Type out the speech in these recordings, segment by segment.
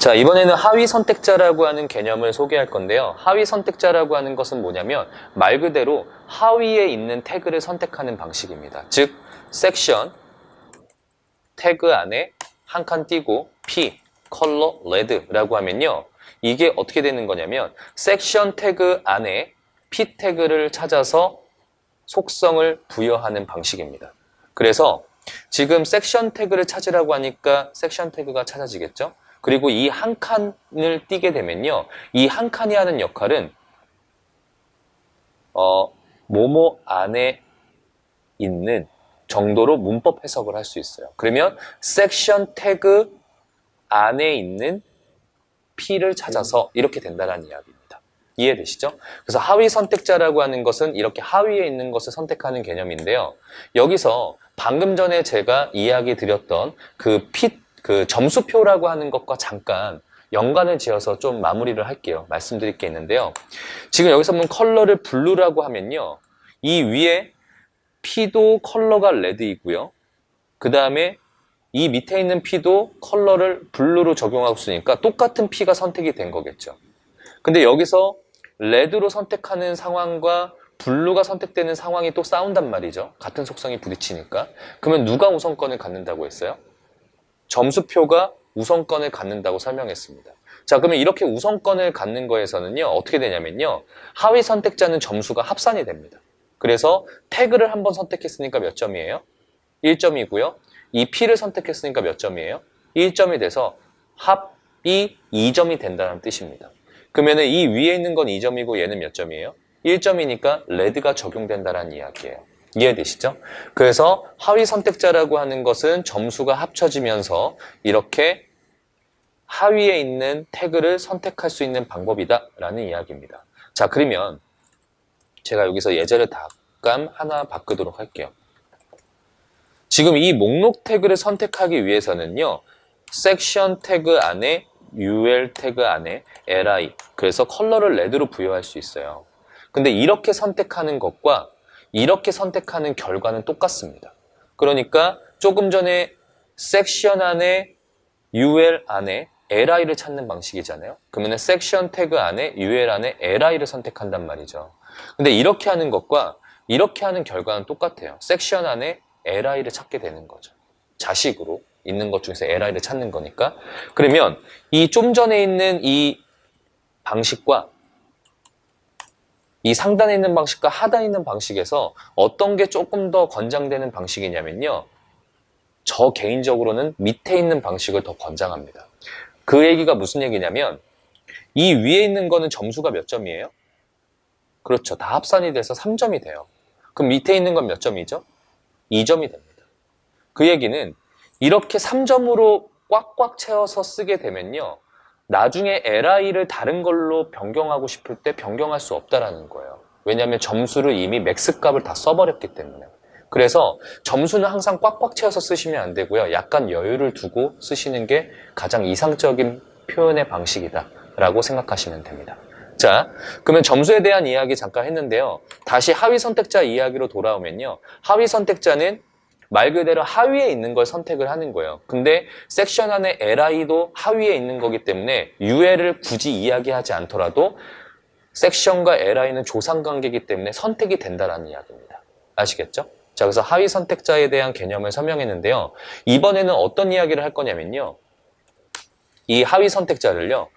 자, 이번에는 하위 선택자라고 하는 개념을 소개할 건데요. 하위 선택자라고 하는 것은 뭐냐면 말 그대로 하위에 있는 태그를 선택하는 방식입니다. 즉, 섹션 태그 안에 한 칸 띄고 P, 컬러, 레드라고 하면요. 이게 어떻게 되는 거냐면 섹션 태그 안에 P 태그를 찾아서 속성을 부여하는 방식입니다. 그래서 지금 섹션 태그를 찾으라고 하니까 섹션 태그가 찾아지겠죠? 그리고 이 한 칸을 띄게 되면요. 이 한 칸이 하는 역할은 뭐뭐 안에 있는 정도로 문법 해석을 할 수 있어요. 그러면 섹션 태그 안에 있는 P를 찾아서 이렇게 된다는 이야기입니다. 이해되시죠? 그래서 하위 선택자라고 하는 것은 이렇게 하위에 있는 것을 선택하는 개념인데요. 여기서 방금 전에 제가 이야기 드렸던 그 점수표라고 하는 것과 잠깐 연관을 지어서 좀 마무리를 할게요. 말씀드릴 게 있는데요. 지금 여기서 보면 컬러를 블루라고 하면요. 이 위에 P도 컬러가 레드이고요. 그 다음에 이 밑에 있는 P도 컬러를 블루로 적용하고 있으니까 똑같은 P가 선택이 된 거겠죠. 근데 여기서 레드로 선택하는 상황과 블루가 선택되는 상황이 또 싸운단 말이죠. 같은 속성이 부딪히니까. 그러면 누가 우선권을 갖는다고 했어요? 점수표가 우선권을 갖는다고 설명했습니다. 자, 그러면 이렇게 우선권을 갖는 거에서는요, 어떻게 되냐면요, 하위 선택자는 점수가 합산이 됩니다. 그래서 태그를 한번 선택했으니까 몇 점이에요? 1점이고요. 이 P를 선택했으니까 몇 점이에요? 1점이 돼서 합이 2점이 된다는 뜻입니다. 그러면 이 위에 있는 건 2점이고 얘는 몇 점이에요? 1점이니까 레드가 적용된다는 이야기예요. 이해되시죠? 그래서 하위 선택자라고 하는 것은 점수가 합쳐지면서 이렇게 하위에 있는 태그를 선택할 수 있는 방법이다라는 이야기입니다. 자, 그러면 제가 여기서 예제를 잠깐 하나 바꾸도록 할게요. 지금 이 목록 태그를 선택하기 위해서는요. 섹션 태그 안에 UL 태그 안에 LI 그래서 컬러를 레드로 부여할 수 있어요. 근데 이렇게 선택하는 것과 이렇게 선택하는 결과는 똑같습니다. 그러니까 조금 전에 섹션 안에 UL 안에 LI를 찾는 방식이잖아요. 그러면 섹션 태그 안에 UL 안에 LI를 선택한단 말이죠. 근데 이렇게 하는 것과 이렇게 하는 결과는 똑같아요. 섹션 안에 LI를 찾게 되는 거죠. 자식으로 있는 것 중에서 LI를 찾는 거니까. 그러면 이 좀 전에 있는 이 방식과 이 상단에 있는 방식과 하단에 있는 방식에서 어떤 게 조금 더 권장되는 방식이냐면요. 저 개인적으로는 밑에 있는 방식을 더 권장합니다. 그 얘기가 무슨 얘기냐면 이 위에 있는 거는 점수가 몇 점이에요? 그렇죠. 다 합산이 돼서 3점이 돼요. 그럼 밑에 있는 건 몇 점이죠? 2점이 됩니다. 그 얘기는 이렇게 3점으로 꽉꽉 채워서 쓰게 되면요. 나중에 LI를 다른 걸로 변경하고 싶을 때 변경할 수 없다라는 거예요. 왜냐하면 점수를 이미 맥스 값을 다 써버렸기 때문에. 그래서 점수는 항상 꽉꽉 채워서 쓰시면 안 되고요. 약간 여유를 두고 쓰시는 게 가장 이상적인 표현의 방식이다라고 생각하시면 됩니다. 자, 그러면 점수에 대한 이야기 잠깐 했는데요. 다시 하위 선택자 이야기로 돌아오면요. 하위 선택자는 말 그대로 하위에 있는 걸 선택을 하는 거예요. 근데 섹션 안에 LI도 하위에 있는 거기 때문에 UL을 굳이 이야기하지 않더라도 섹션과 LI는 조상관계이기 때문에 선택이 된다는 이야기입니다. 아시겠죠? 자, 그래서 하위 선택자에 대한 개념을 설명했는데요. 이번에는 어떤 이야기를 할 거냐면요. 이 하위 선택자를요.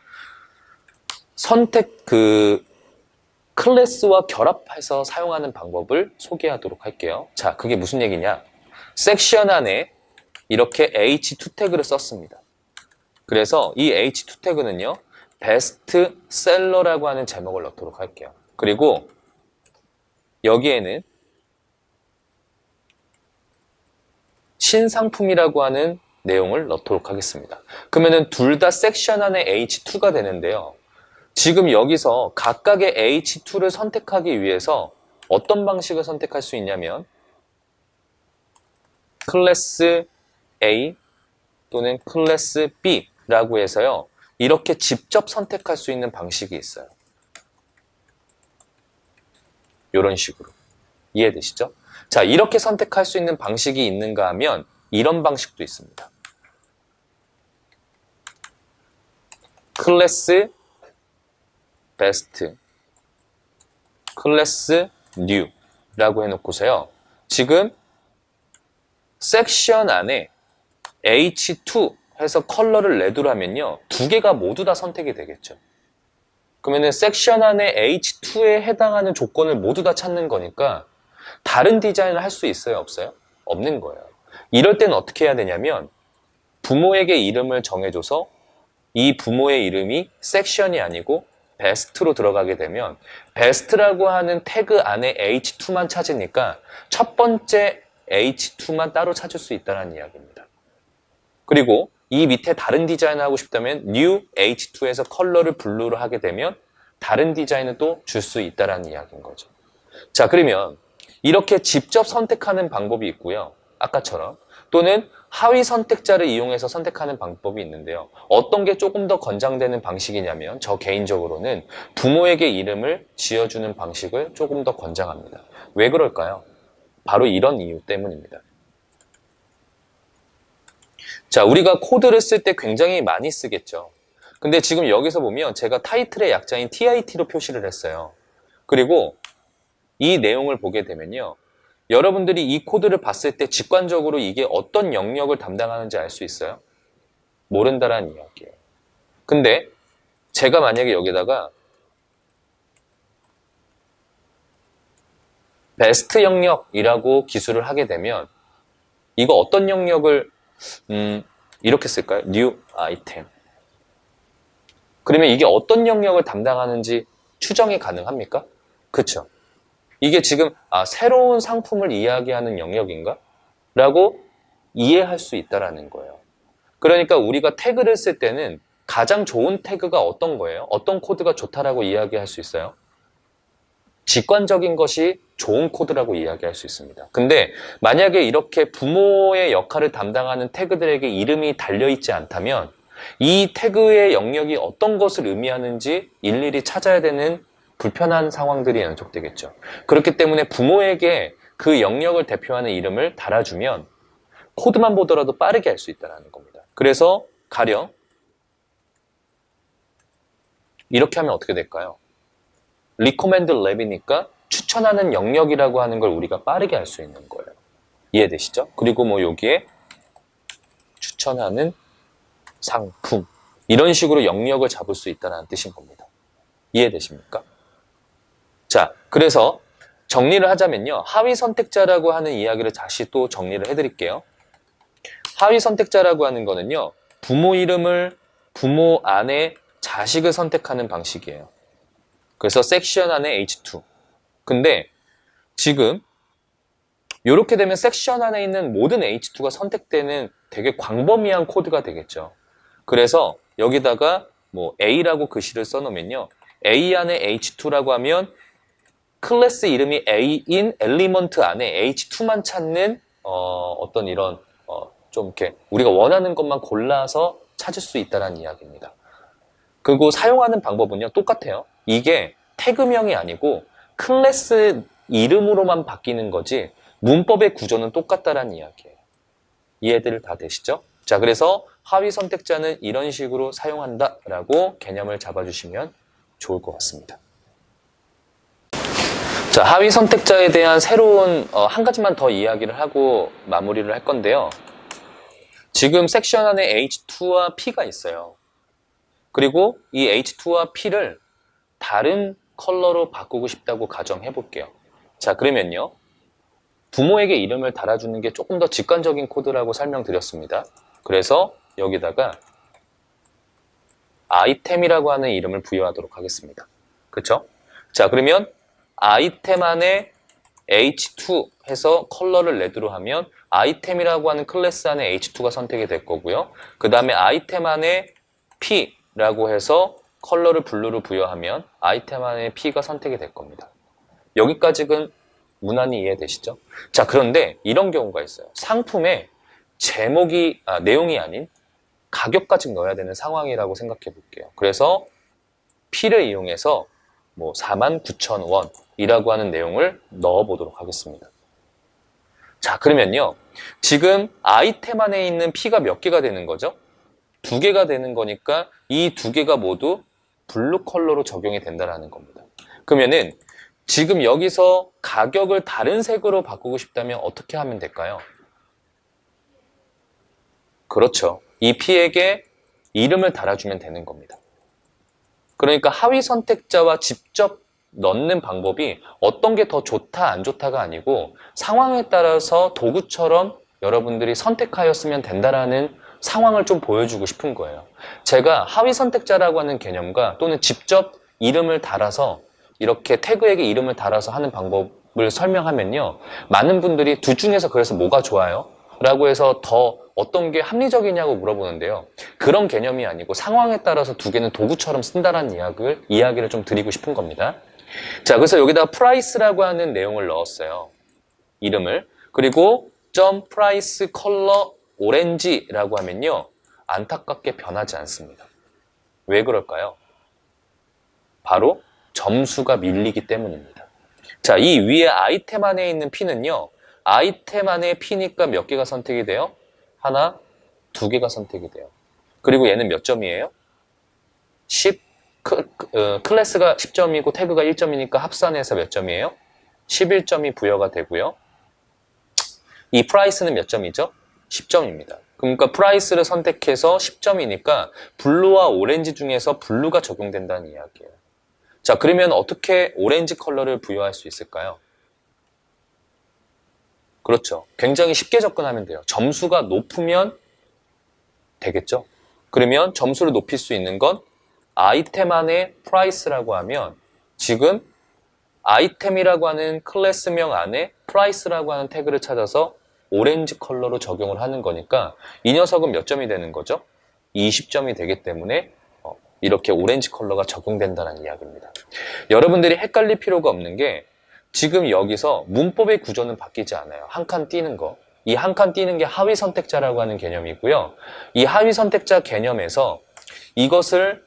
클래스와 결합해서 사용하는 방법을 소개하도록 할게요. 자, 그게 무슨 얘기냐? 섹션 안에 이렇게 H2 태그를 썼습니다. 그래서 이 H2 태그는요. 베스트셀러라고 하는 제목을 넣도록 할게요. 그리고 여기에는 신상품이라고 하는 내용을 넣도록 하겠습니다. 그러면은 둘 다 섹션 안에 H2가 되는데요. 지금 여기서 각각의 H2를 선택하기 위해서 어떤 방식을 선택할 수 있냐면 클래스 A 또는 클래스 B라고 해서요. 이렇게 직접 선택할 수 있는 방식이 있어요. 이런 식으로. 이해되시죠? 자, 이렇게 선택할 수 있는 방식이 있는가 하면 이런 방식도 있습니다. 클래스 베스트, 클래스 뉴라고 해놓고서요. 지금 섹션 안에 H2 해서 컬러를 레드로 하면요. 두 개가 모두 다 선택이 되겠죠. 그러면은 섹션 안에 H2에 해당하는 조건을 모두 다 찾는 거니까 다른 디자인을 할 수 있어요? 없어요? 없는 거예요. 이럴 때는 어떻게 해야 되냐면 부모에게 이름을 정해줘서 이 부모의 이름이 섹션이 아니고 베스트로 들어가게 되면 베스트라고 하는 태그 안에 H2만 찾으니까 첫 번째 H2만 따로 찾을 수 있다는 이야기입니다. 그리고 이 밑에 다른 디자인을 하고 싶다면 New H2에서 컬러를 블루로 하게 되면 다른 디자인을 또 줄 수 있다는 이야기인 거죠. 자, 그러면 이렇게 직접 선택하는 방법이 있고요. 아까처럼. 또는 하위 선택자를 이용해서 선택하는 방법이 있는데요. 어떤 게 조금 더 권장되는 방식이냐면 저 개인적으로는 부모에게 이름을 지어주는 방식을 조금 더 권장합니다. 왜 그럴까요? 바로 이런 이유 때문입니다. 자, 우리가 코드를 쓸 때 굉장히 많이 쓰겠죠. 근데 지금 여기서 보면 제가 타이틀의 약자인 TIT로 표시를 했어요. 그리고 이 내용을 보게 되면요. 여러분들이 이 코드를 봤을 때 직관적으로 이게 어떤 영역을 담당하는지 알 수 있어요? 모른다라는 이야기예요. 근데 제가 만약에 여기다가 베스트 영역이라고 기술을 하게 되면 이거 어떤 영역을 이렇게 쓸까요? New item. 그러면 이게 어떤 영역을 담당하는지 추정이 가능합니까? 그렇죠. 이게 지금 새로운 상품을 이야기하는 영역인가? 라고 이해할 수 있다는 거예요. 그러니까 우리가 태그를 쓸 때는 가장 좋은 태그가 어떤 거예요? 어떤 코드가 좋다라고 이야기할 수 있어요? 직관적인 것이 좋은 코드라고 이야기할 수 있습니다. 근데 만약에 이렇게 부모의 역할을 담당하는 태그들에게 이름이 달려있지 않다면 이 태그의 영역이 어떤 것을 의미하는지 일일이 찾아야 되는 불편한 상황들이 연속되겠죠. 그렇기 때문에 부모에게 그 영역을 대표하는 이름을 달아주면 코드만 보더라도 빠르게 할 수 있다는 겁니다. 그래서 가령 이렇게 하면 어떻게 될까요? recommend lab이니까 추천하는 영역이라고 하는 걸 우리가 빠르게 할 수 있는 거예요. 이해되시죠? 그리고 뭐 여기에 추천하는 상품 이런 식으로 영역을 잡을 수 있다는 뜻인 겁니다. 이해되십니까? 자, 그래서 정리를 하자면요. 하위 선택자라고 하는 이야기를 다시 또 정리를 해드릴게요. 하위 선택자라고 하는 거는요. 부모 이름을 부모 안에 자식을 선택하는 방식이에요. 그래서 섹션 안에 H2. 근데 지금 이렇게 되면 섹션 안에 있는 모든 H2가 선택되는 되게 광범위한 코드가 되겠죠. 그래서 여기다가 뭐 A라고 글씨를 써놓으면요. A 안에 H2라고 하면 클래스 이름이 A인 엘리먼트 안에 H2만 찾는 어떤 이런 좀 이렇게 우리가 원하는 것만 골라서 찾을 수 있다는 이야기입니다. 그리고 사용하는 방법은요. 똑같아요. 이게 태그명이 아니고 클래스 이름으로만 바뀌는 거지 문법의 구조는 똑같다라는 이야기예요. 이해들 다 되시죠? 자, 그래서 하위 선택자는 이런 식으로 사용한다라고 개념을 잡아주시면 좋을 것 같습니다. 자, 하위 선택자에 대한 새로운 한 가지만 더 이야기를 하고 마무리를 할 건데요. 지금 섹션 안에 H2와 P가 있어요. 그리고 이 H2와 P를 다른 컬러로 바꾸고 싶다고 가정해 볼게요. 자, 그러면요. 부모에게 이름을 달아주는 게 조금 더 직관적인 코드라고 설명드렸습니다. 그래서 여기다가 아이템이라고 하는 이름을 부여하도록 하겠습니다. 그렇죠? 자, 그러면 아이템 안에 H2 해서 컬러를 레드로 하면 아이템이라고 하는 클래스 안에 H2가 선택이 될 거고요. 그 다음에 아이템 안에 P라고 해서 컬러를 블루로 부여하면 아이템 안에 P가 선택이 될 겁니다. 여기까지는 무난히 이해되시죠? 자, 그런데 이런 경우가 있어요. 상품에 제목이, 내용이 아닌 가격까지 넣어야 되는 상황이라고 생각해 볼게요. 그래서 P를 이용해서 뭐 49,000원이라고 하는 내용을 넣어 보도록 하겠습니다. 자, 그러면요. 지금 아이템 안에 있는 P가 몇 개가 되는 거죠? 두 개가 되는 거니까 이 두 개가 모두 블루 컬러로 적용이 된다라는 겁니다. 그러면은 지금 여기서 가격을 다른 색으로 바꾸고 싶다면 어떻게 하면 될까요? 그렇죠. 이 P에게 이름을 달아주면 되는 겁니다. 그러니까 하위 선택자와 직접 넣는 방법이 어떤 게 더 좋다 안 좋다가 아니고 상황에 따라서 도구처럼 여러분들이 선택하였으면 된다라는 상황을 좀 보여주고 싶은 거예요. 제가 하위 선택자라고 하는 개념과 또는 직접 이름을 달아서 이렇게 태그에게 이름을 달아서 하는 방법을 설명하면요. 많은 분들이 둘 중에서 그래서 뭐가 좋아요? 라고 해서 더 어떤 게 합리적이냐고 물어보는데요. 그런 개념이 아니고 상황에 따라서 두 개는 도구처럼 쓴다는 이야기를 좀 드리고 싶은 겁니다. 자, 그래서 여기다가 price라고 하는 내용을 넣었어요. 이름을. 그리고 .price color orange라고 하면요. 안타깝게 변하지 않습니다. 왜 그럴까요? 바로 점수가 밀리기 때문입니다. 자, 이 위에 아이템 안에 있는 P는요. 아이템 안에 P니까 몇 개가 선택이 돼요? 하나, 두 개가 선택이 돼요. 그리고 얘는 몇 점이에요? 10, 클래스가 10점이고 태그가 1점이니까 합산해서 몇 점이에요? 11점이 부여가 되고요. 이 프라이스는 몇 점이죠? 10점입니다. 그러니까 프라이스를 선택해서 10점이니까 블루와 오렌지 중에서 블루가 적용된다는 이야기예요. 자, 그러면 어떻게 오렌지 컬러를 부여할 수 있을까요? 그렇죠. 굉장히 쉽게 접근하면 돼요. 점수가 높으면 되겠죠. 그러면 점수를 높일 수 있는 건 아이템 안에 price라고 하면 지금 아이템이라고 하는 클래스명 안에 price라고 하는 태그를 찾아서 오렌지 컬러로 적용을 하는 거니까 이 녀석은 몇 점이 되는 거죠? 20점이 되기 때문에 이렇게 오렌지 컬러가 적용된다는 이야기입니다. 여러분들이 헷갈릴 필요가 없는 게 지금 여기서 문법의 구조는 바뀌지 않아요. 한 칸 띄는 거. 이 한 칸 띄는 게 하위 선택자라고 하는 개념이고요. 이 하위 선택자 개념에서 이것을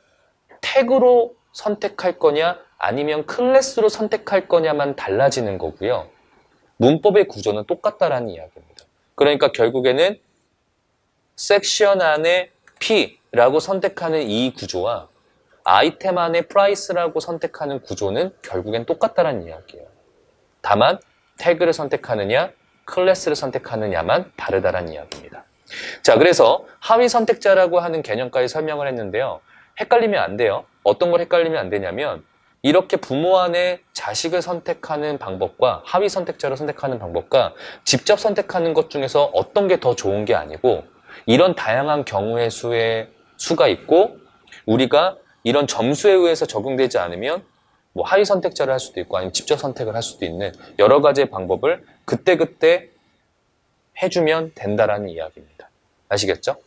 태그로 선택할 거냐 아니면 클래스로 선택할 거냐만 달라지는 거고요. 문법의 구조는 똑같다라는 이야기입니다. 그러니까 결국에는 섹션 안에 P라고 선택하는 이 구조와 아이템 안에 Price라고 선택하는 구조는 결국엔 똑같다라는 이야기예요. 다만 태그를 선택하느냐 클래스를 선택하느냐만 다르다라는 이야기입니다. 자, 그래서 하위 선택자라고 하는 개념까지 설명을 했는데요. 헷갈리면 안 돼요. 어떤 걸 헷갈리면 안 되냐면 이렇게 부모 안에 자식을 선택하는 방법과 하위 선택자를 선택하는 방법과 직접 선택하는 것 중에서 어떤 게 더 좋은 게 아니고 이런 다양한 경우의 수가 있고 우리가 이런 점수에 의해서 적용되지 않으면 뭐 하위 선택자를 할 수도 있고 아니면 직접 선택을 할 수도 있는 여러 가지의 방법을 그때그때 해주면 된다라는 이야기입니다. 아시겠죠?